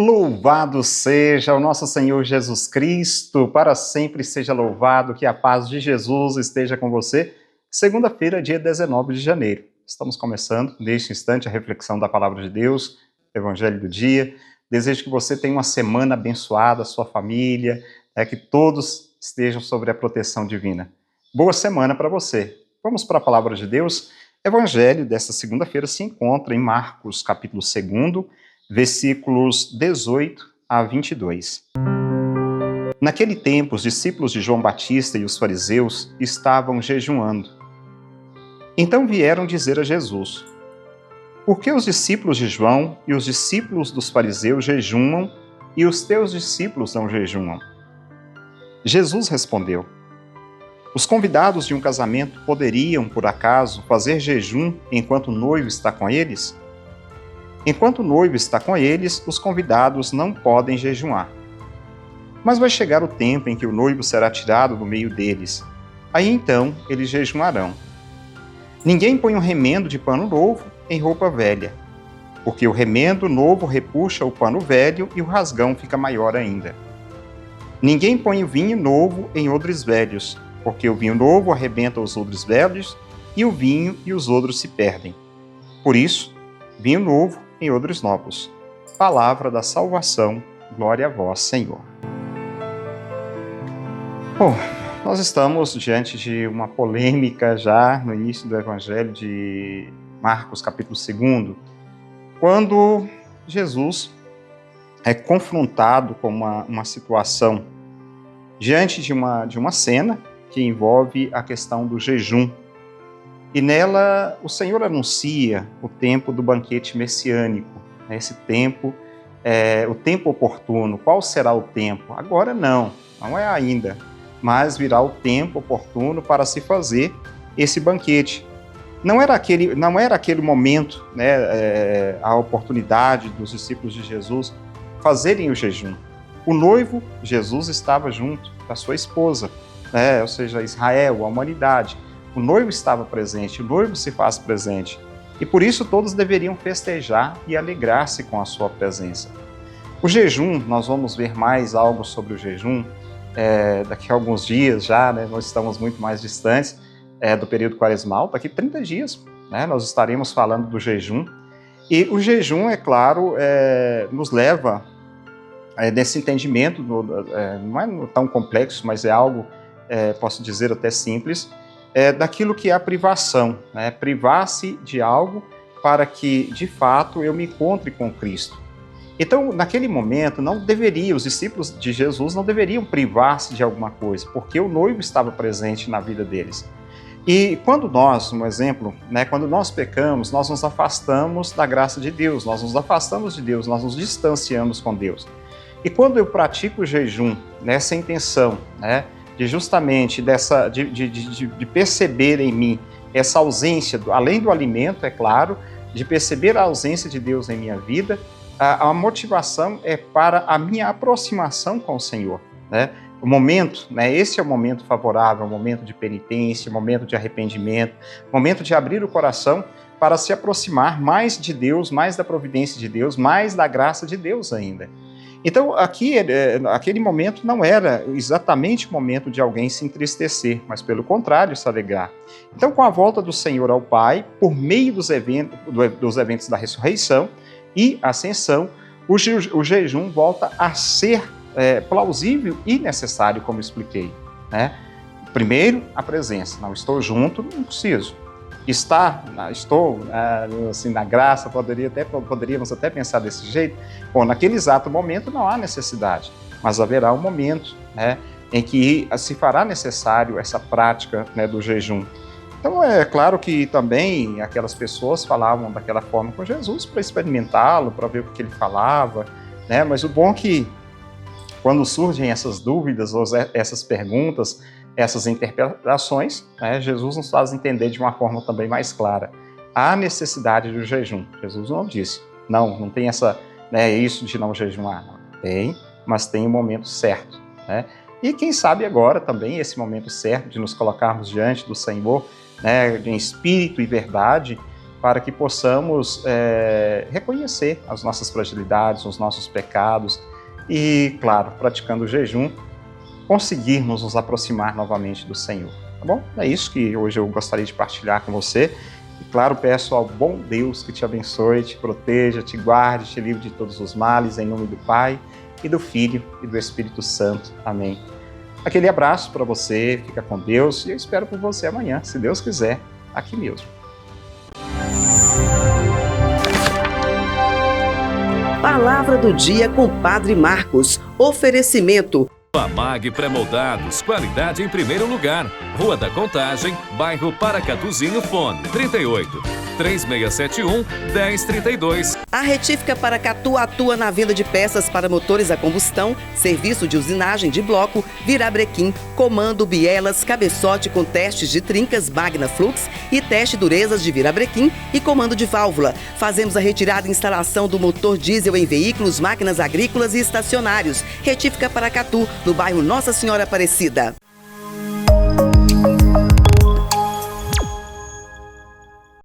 Louvado seja o nosso Senhor Jesus Cristo, para sempre seja louvado, que a paz de Jesus esteja com você. Segunda-feira, dia 19 de janeiro. Estamos começando, neste instante, a reflexão da Palavra de Deus, Evangelho do dia. Desejo que você tenha uma semana abençoada, sua família, que todos estejam sob a proteção divina. Boa semana para você. Vamos para a Palavra de Deus. Evangelho desta segunda-feira se encontra em Marcos, capítulo 2, versículos 18 a 22. Naquele tempo, os discípulos de João Batista e os fariseus estavam jejuando. Então vieram dizer a Jesus: por que os discípulos de João e os discípulos dos fariseus jejuam e os teus discípulos não jejuam? Jesus respondeu: os convidados de um casamento poderiam, por acaso, fazer jejum enquanto o noivo está com eles? Enquanto o noivo está com eles, os convidados não podem jejuar. Mas vai chegar o tempo em que o noivo será tirado do meio deles. Aí então eles jejuarão. Ninguém põe um remendo de pano novo em roupa velha, porque o remendo novo repuxa o pano velho e o rasgão fica maior ainda. Ninguém põe vinho novo em odres velhos, porque o vinho novo arrebenta os odres velhos e o vinho e os odres se perdem. Por isso, vinho novo em odres novos. Palavra da salvação, glória a vós, Senhor. Bom, nós estamos diante de uma polêmica já no início do Evangelho de Marcos, capítulo 2, quando Jesus é confrontado com uma situação diante de uma cena que envolve a questão do jejum. E nela o Senhor anuncia o tempo do banquete messiânico, esse tempo, o tempo oportuno. Qual será o tempo? Agora não é ainda, mas virá o tempo oportuno para se fazer esse banquete. Não era aquele momento, a oportunidade dos discípulos de Jesus fazerem o jejum. O noivo, Jesus, estava junto da sua esposa, ou seja, Israel, a humanidade. O noivo estava presente, o noivo se faz presente. E por isso todos deveriam festejar e alegrar-se com a sua presença. O jejum, nós vamos ver mais algo sobre o jejum daqui a alguns dias já, nós estamos muito mais distantes do período quaresmal. Daqui a 30 dias nós estaremos falando do jejum. E o jejum, é claro, nos leva nesse entendimento, não é tão complexo, mas é algo, posso dizer até simples, daquilo que é a privação, privar-se de algo para que, de fato, eu me encontre com Cristo. Então, naquele momento, os discípulos de Jesus não deveriam privar-se de alguma coisa, porque o noivo estava presente na vida deles. E quando nós, um exemplo, quando nós pecamos, nós nos afastamos da graça de Deus, nós nos afastamos de Deus, nós nos distanciamos com Deus. E quando eu pratico o jejum nessa intenção, de justamente de perceber em mim essa ausência, além do alimento, é claro, de perceber a ausência de Deus em minha vida, a motivação é para a minha aproximação com o Senhor. O momento, esse é o momento favorável, o momento de penitência, o momento de arrependimento, o momento de abrir o coração para se aproximar mais de Deus, mais da providência de Deus, mais da graça de Deus ainda. Então, aquele momento não era exatamente o momento de alguém se entristecer, mas, pelo contrário, se alegrar. Então, com a volta do Senhor ao Pai, por meio dos eventos da ressurreição e ascensão, o jejum volta a ser plausível e necessário, como expliquei. Primeiro, a presença. Não estou junto, não preciso. Estou assim, na graça, poderíamos até pensar desse jeito. Bom, naquele exato momento não há necessidade, mas haverá um momento em que se fará necessário essa prática do jejum. Então é claro que também aquelas pessoas falavam daquela forma com Jesus para experimentá-lo, para ver o que ele falava, mas o bom é que quando surgem essas dúvidas ou essas perguntas, essas interpretações, Jesus nos faz entender de uma forma também mais clara. Há necessidade do jejum. Jesus não disse, não tem isso de não jejuar. Não. Tem, mas tem o momento certo. E quem sabe agora também esse momento certo de nos colocarmos diante do Senhor, em espírito e verdade, para que possamos reconhecer as nossas fragilidades, os nossos pecados e, claro, praticando o jejum, conseguirmos nos aproximar novamente do Senhor, tá bom? É isso que hoje eu gostaria de partilhar com você. E, claro, peço ao bom Deus que te abençoe, te proteja, te guarde, te livre de todos os males, em nome do Pai, e do Filho, e do Espírito Santo. Amém. Aquele abraço para você, fica com Deus, e eu espero por você amanhã, se Deus quiser, aqui mesmo. Palavra do dia com Padre Marcos. Oferecimento. Famag Pré-Moldados, qualidade em primeiro lugar. Rua da Contagem, bairro Paracatuzinho, fone 38 3671 1032. A Retífica Paracatu atua na venda de peças para motores a combustão, serviço de usinagem de bloco, virabrequim, comando, bielas, cabeçote com testes de trincas Magna Flux e teste durezas de virabrequim e comando de válvula. Fazemos a retirada e instalação do motor diesel em veículos, máquinas agrícolas e estacionários. Retífica Paracatu, no bairro Nossa Senhora Aparecida.